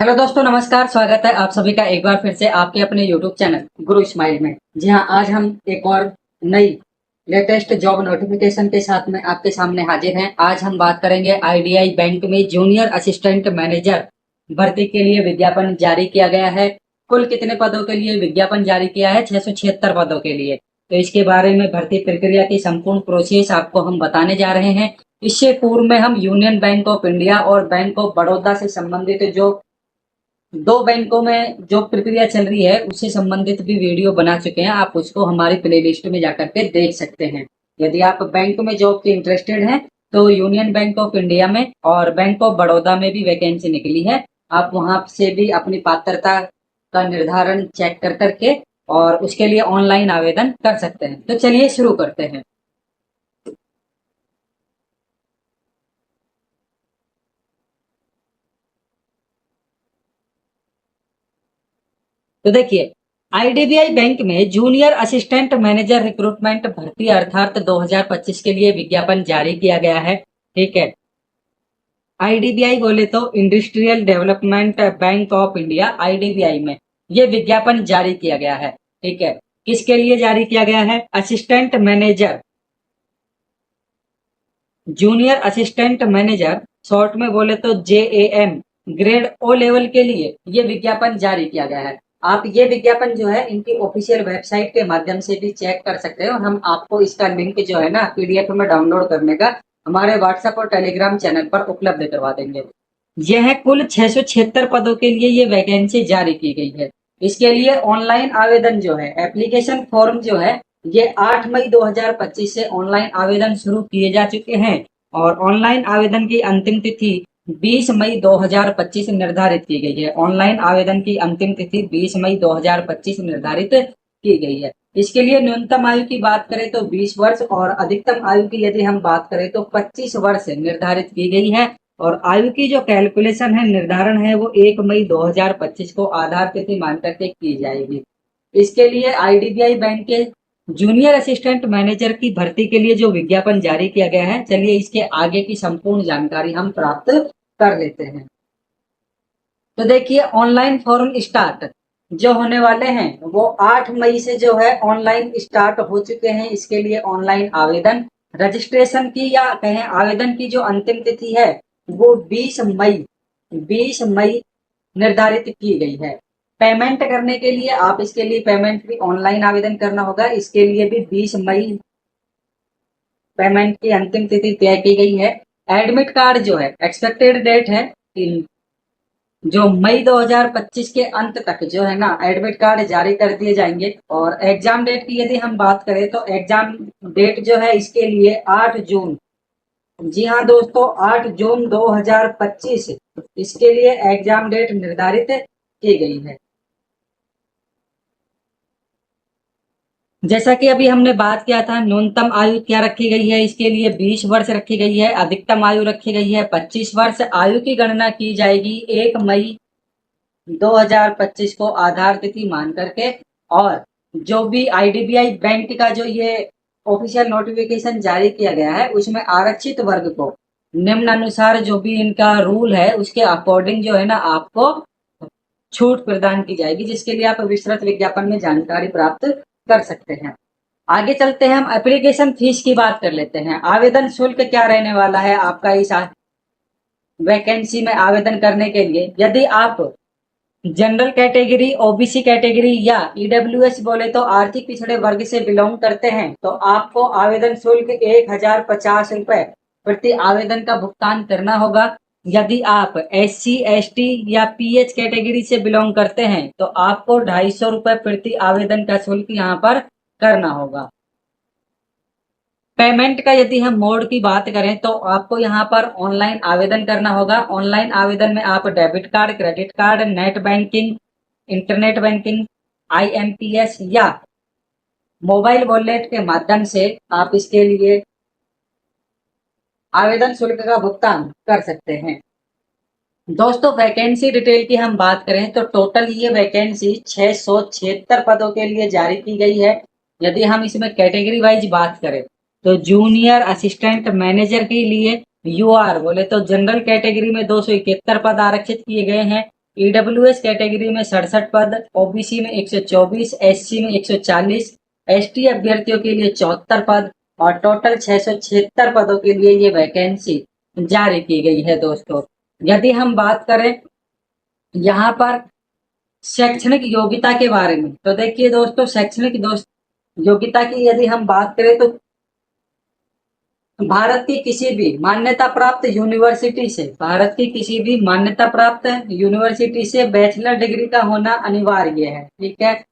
Hello दोस्तों, नमस्कार। स्वागत है आप सभी का एक बार फिर से आपके अपने YouTube चैनल गुरु स्माइल में। जी हाँ, आज हम एक और नई लेटेस्ट जॉब नोटिफिकेशन के साथ में आपके सामने हाजिर हैं। आज हम बात करेंगे आईडीआई बैंक में जूनियर असिस्टेंट मैनेजर भर्ती के लिए विज्ञापन जारी किया गया है। कुल कितने पदों के लिए विज्ञापन जारी किया है? 676 पदों के लिए। तो इसके बारे में भर्ती प्रक्रिया की संपूर्ण प्रोसेस आपको हम बताने जा रहे हैं। इससे पूर्व में हम यूनियन बैंक ऑफ इंडिया और बैंक ऑफ बड़ौदा से संबंधित जो दो बैंकों में जो प्रक्रिया चल रही है उससे संबंधित भी वीडियो बना चुके हैं। आप उसको हमारी प्लेलिस्ट में जाकर के देख सकते हैं। यदि आप बैंक में जॉब के इंटरेस्टेड हैं तो यूनियन बैंक ऑफ इंडिया में और बैंक ऑफ बड़ौदा में भी वैकेंसी निकली है। आप वहां से भी अपनी पात्रता का निर्धारण चेक कर करके और उसके लिए ऑनलाइन आवेदन कर सकते हैं। तो चलिए शुरू करते हैं। तो देखिए, आईडीबीआई बैंक में जूनियर असिस्टेंट मैनेजर रिक्रूटमेंट भर्ती अर्थात 2025 के लिए विज्ञापन जारी किया गया है। ठीक है। आईडीबीआई बोले तो industrial development bank of India, IDBI में ये विज्ञापन जारी किया गया है। ठीक है। किसके लिए जारी किया गया है? Assistant manager, junior assistant manager, short में बोले तो जेएएम, ग्रेड ओ लेवल के लिए ये विज्ञापन जारी किया गया है। आप ये विज्ञापन जो है इनकी ऑफिशियल वेबसाइट के माध्यम से भी चेक कर सकते हैं और हम आपको इसका लिंक जो है ना पीडीएफ में डाउनलोड करने का हमारे व्हाट्सएप और टेलीग्राम चैनल पर उपलब्ध करवा देंगे। यह कुल 676 पदों के लिए ये वैकेंसी जारी की गई है। इसके लिए ऑनलाइन आवेदन जो है, एप्लीकेशन फॉर्म जो है, ये 8 मई 2025 से ऑनलाइन आवेदन शुरू किए जा चुके हैं और ऑनलाइन आवेदन की अंतिम तिथि 20 मई 2025 निर्धारित की गई है। ऑनलाइन आवेदन की अंतिम तिथि 20 मई 2025 निर्धारित की गई है। इसके लिए न्यूनतम आयु की बात करें तो 20 वर्ष और अधिकतम आयु की यदि हम बात करें तो 25 वर्ष निर्धारित की गई है। और आयु की जो कैलकुलेशन है, निर्धारण है, वो 1 मई 2025 को आधार तिथि मान करके की जाएगी। इसके लिए आईडीबीआई बैंक के जूनियर असिस्टेंट मैनेजर की भर्ती के लिए जो विज्ञापन जारी किया गया है, चलिए इसके आगे की संपूर्ण जानकारी हम प्राप्त कर लेते हैं। तो देखिए, ऑनलाइन फॉर्म स्टार्ट जो होने वाले हैं वो 8 मई से जो है ऑनलाइन स्टार्ट हो चुके हैं। इसके लिए ऑनलाइन आवेदन, रजिस्ट्रेशन की या कहें आवेदन की जो अंतिम तिथि है वो 20 मई निर्धारित की गई है। पेमेंट करने के लिए आप इसके लिए पेमेंट भी ऑनलाइन आवेदन करना होगा। इसके लिए भी 20 मई पेमेंट की अंतिम तिथि तय की गई है। एडमिट कार्ड जो है, एक्सपेक्टेड डेट है जो मई 2025 के अंत तक जो है ना एडमिट कार्ड जारी कर दिए जाएंगे। और एग्जाम डेट की यदि हम बात करें तो एग्जाम डेट जो है इसके लिए 8 जून, जी हाँ दोस्तों, 8 जून 2025 इसके लिए एग्जाम डेट निर्धारित की गई है। जैसा कि अभी हमने बात किया था, न्यूनतम आयु क्या रखी गई है? इसके लिए 20 वर्ष रखी गई है। अधिकतम आयु रखी गई है 25 वर्ष। आयु की गणना की जाएगी 1 मई 2025 को आधार तिथि मान करके। और जो भी आईडीबीआई बैंक का जो ये ऑफिशियल नोटिफिकेशन जारी किया गया है उसमें आरक्षित वर्ग को निम्नानुसार जो भी इनका रूल है उसके अकॉर्डिंग जो है ना आपको छूट प्रदान की जाएगी, जिसके लिए आप विस्तृत विज्ञापन में जानकारी प्राप्त कर सकते हैं। आगे चलते हैं, हम एप्लीकेशन फीस की बात कर लेते हैं। आवेदन शुल्क क्या रहने वाला है आपका इस वैकेंसी में आवेदन करने के लिए? यदि आप जनरल कैटेगरी, ओबीसी कैटेगरी या ईडब्ल्यूएस बोले तो आर्थिक पिछड़े वर्ग से बिलोंग करते हैं तो आपको आवेदन शुल्क 1050 रुपए प्रति आवेदन का भुगतान करना होगा। यदि आप SC ST या PH कैटेगरी से बिलोंग करते हैं तो आपको 250 रुपए प्रति आवेदन का शुल्क यहाँ पर करना होगा। पेमेंट का यदि हम मोड की बात करें तो आपको यहाँ पर ऑनलाइन आवेदन करना होगा। ऑनलाइन आवेदन में आप debit card, credit card, net banking, internet banking, IMPS या मोबाइल वॉलेट के माध्यम से आप इसके लिए आवेदन शुल्क का भुगतान कर सकते हैं। दोस्तों, वैकेंसी डिटेल की हम बात करें तो टोटल ये वैकेंसी 676 पदों के लिए जारी की गई है। यदि हम इसमें कैटेगरी वाइज बात करें तो जूनियर असिस्टेंट मैनेजर के लिए UR बोले तो जनरल कैटेगरी में 271 पद आरक्षित किए गए हैं। ईडब्ल्यूएस कैटेगरी में 67 पद, ओबीसी में 124, एससी में 140, एसटी अभ्यर्थियों के लिए 74 पद और टोटल 676 पदों के लिए ये वैकेंसी जारी की गई है दोस्तों। यदि हम बात करें यहाँ पर शैक्षणिक योग्यता के बारे में, तो देखिए दोस्तों, शैक्षणिक योग्यता की यदि हम बात करें तो भारत की किसी भी मान्यता प्राप्त यूनिवर्सिटी से, भारत की किसी भी मान्यता प्राप्त यूनिवर्सिटी से बैचलर डिग्री का होना अनिवार्य है। ठीक है,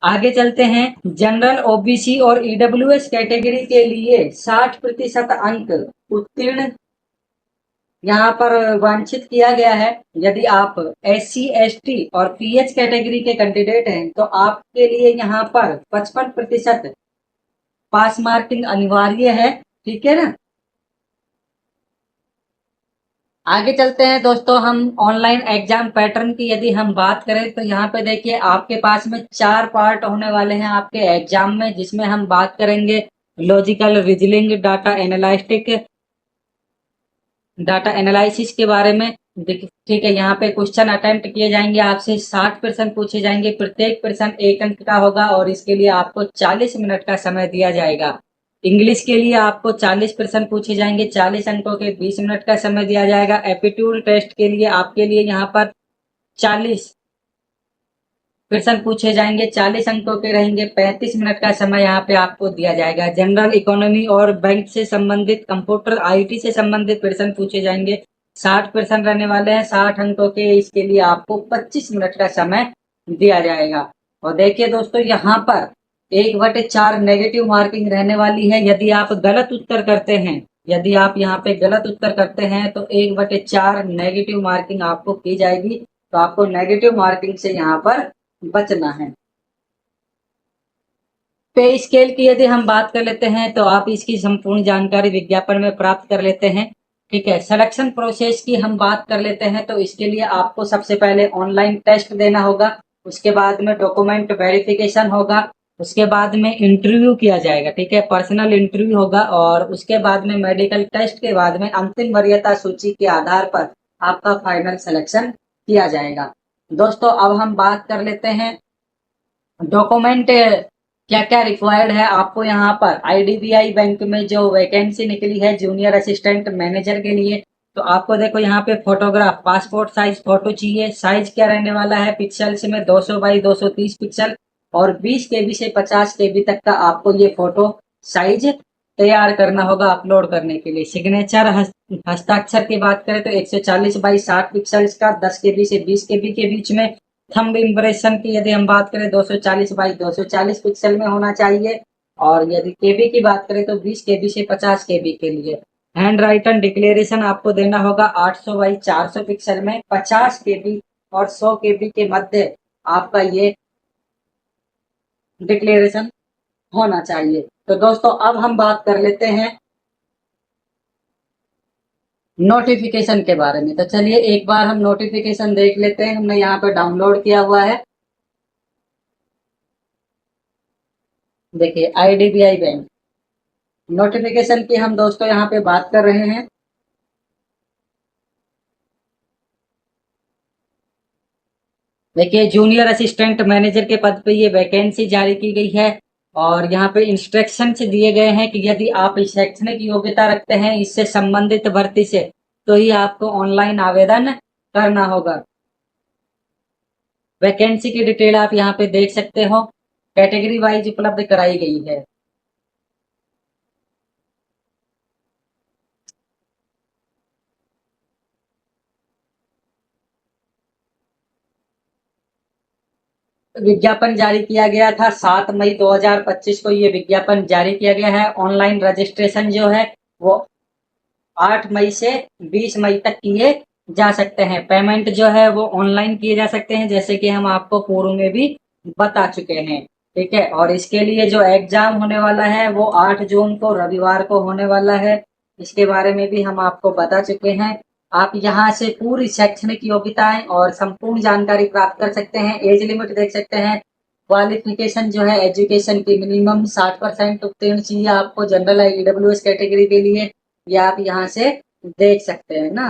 आगे चलते हैं। जनरल, ओबीसी और ईडब्ल्यूएस कैटेगरी के लिए 60% अंक उत्तीर्ण यहाँ पर वांछित किया गया है। यदि आप एससी, एसटी और पीएच कैटेगरी के कैंडिडेट हैं तो आपके लिए यहाँ पर 55% पास मार्किंग अनिवार्य है। ठीक है ना। आगे चलते हैं दोस्तों, हम ऑनलाइन एग्जाम पैटर्न की यदि हम बात करें तो यहाँ पे देखिए आपके पास में 4 पार्ट होने वाले हैं आपके एग्जाम में, जिसमें हम बात करेंगे लॉजिकल रीजनिंग, डाटा एनालिसिस के बारे में। ठीक है, यहाँ पे क्वेश्चन अटेम्प्ट किए जाएंगे आपसे, 60% पूछे जाएंगे, प्रत्येक प्रश्न 1 अंक का होगा और इसके लिए आपको 40 मिनट का समय दिया जाएगा। इंग्लिश के लिए आपको 40 प्रश्न पूछे जाएंगे, 40 अंकों के 20 मिनट का समय दिया जाएगा। एप्टीट्यूड टेस्ट के लिए आपके लिए यहाँ पर 40 प्रश्न पूछे जाएंगे, 40 अंकों के रहेंगे, 35 मिनट का समय यहाँ पे आपको दिया जाएगा। जनरल इकोनॉमी और बैंक से संबंधित, कंप्यूटर आईटी से संबंधित प्रश्न पूछे जाएंगे, 60 प्रश्न रहने वाले हैं, 60 अंकों के। इसके लिए आपको 25 मिनट का समय दिया जाएगा। और देखिए दोस्तों, यहाँ पर 1/4 नेगेटिव मार्किंग रहने वाली है। यदि आप गलत उत्तर करते हैं, यदि आप यहाँ पे गलत उत्तर करते हैं तो 1/4 नेगेटिव मार्किंग आपको की जाएगी। तो आपको नेगेटिव मार्किंग से यहाँ पर बचना है। पे स्केल की यदि हम बात कर लेते हैं तो आप इसकी संपूर्ण जानकारी विज्ञापन में प्राप्त कर लेते हैं। ठीक है, सिलेक्शन प्रोसेस की हम बात कर लेते हैं तो इसके लिए आपको सबसे पहले ऑनलाइन टेस्ट देना होगा, उसके बाद में डॉक्यूमेंट वेरिफिकेशन होगा, उसके बाद में इंटरव्यू किया जाएगा। ठीक है, पर्सनल इंटरव्यू होगा और उसके बाद में मेडिकल टेस्ट के बाद में अंतिम वरीयता सूची के आधार पर आपका फाइनल सिलेक्शन किया जाएगा। दोस्तों, अब हम बात कर लेते हैं डॉक्यूमेंट क्या क्या रिक्वायर्ड है आपको। यहाँ पर आईडीबीआई बैंक में जो वैकेंसी निकली है जूनियर असिस्टेंट मैनेजर के लिए, तो आपको देखो यहाँ पे फोटोग्राफ, पासपोर्ट साइज फोटो चाहिए। साइज क्या रहने वाला है पिक्सल्स में, 200 बाई 230 पिक्सल और 20 केबी से 50 केबी तक का आपको ये फोटो साइज तैयार करना होगा अपलोड करने के लिए। सिग्नेचर, हस्ताक्षर की बात करें तो 140 बाई 60 पिक्सल्स का, 10 केबी से 20 केबी के बीच में। थंब इम्प्रेशन की यदि हम बात करें 240 बाई 240 पिक्सल में होना चाहिए। और यदि केबी की बात करें तो 20 केबी से 50 केबी के लिए। हैंड राइटन डिक्लेरेशन आपको देना होगा 800 बाई 400 पिक्सल में, 50 केबी और 100 केबी के मध्य आपका ये डिक्लेरेशन होना चाहिए। तो दोस्तों, अब हम बात कर लेते हैं नोटिफिकेशन के बारे में। तो चलिए एक बार हम नोटिफिकेशन देख लेते हैं, हमने यहाँ पे डाउनलोड किया हुआ है। देखिए, आईडीबीआई बैंक नोटिफिकेशन की हम दोस्तों यहाँ पे बात कर रहे हैं। देखिए, जूनियर असिस्टेंट मैनेजर के पद पे ये वैकेंसी जारी की गई है और यहाँ पे इंस्ट्रक्शन दिए गए हैं कि यदि आप शैक्षणिक योग्यता रखते हैं इससे संबंधित भर्ती से, तो ही आपको ऑनलाइन आवेदन करना होगा। वैकेंसी की डिटेल आप यहाँ पे देख सकते हो, कैटेगरी वाइज उपलब्ध कराई गई है। विज्ञापन जारी किया गया था 7 मई 2025 को, ये विज्ञापन जारी किया गया है। ऑनलाइन रजिस्ट्रेशन जो है वो 8 मई से 20 मई तक किए जा सकते हैं। पेमेंट जो है वो ऑनलाइन किए जा सकते हैं, जैसे कि हम आपको पूर्व में भी बता चुके हैं। ठीक है, और इसके लिए जो एग्जाम होने वाला है वो 8 जून को रविवार को होने वाला है। इसके बारे में भी हम आपको बता चुके हैं। आप यहाँ से पूरी शैक्षणिक योग्यताएं और संपूर्ण जानकारी प्राप्त कर सकते हैं। एज लिमिट देख सकते हैं। क्वालिफिकेशन जो है एजुकेशन की मिनिमम 60% उत्तीर्ण चाहिए आपको जनरल ईडब्ल्यूएस कैटेगरी के लिए, ये आप यहाँ से देख सकते हैं ना।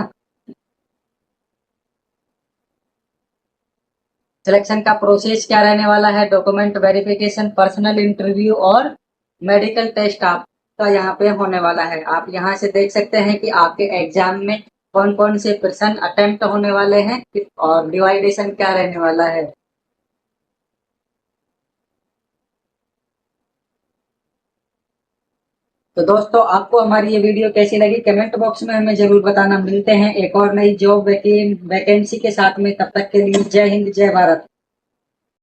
सिलेक्शन का प्रोसेस क्या रहने वाला है, डॉक्यूमेंट वेरिफिकेशन, पर्सनल इंटरव्यू और मेडिकल टेस्ट आपका यहाँ पे होने वाला है। आप यहाँ से देख सकते हैं कि आपके एग्जाम में कौन कौन से प्रश्न अटेम्प्ट होने वाले हैं और डिवाइडेशन क्या रहने वाला है। तो दोस्तों, आपको हमारी ये वीडियो कैसी लगी कमेंट बॉक्स में हमें जरूर बताना। मिलते हैं एक और नई जॉब वैकेंसी के साथ में, तब तक के लिए जय हिंद जय भारत।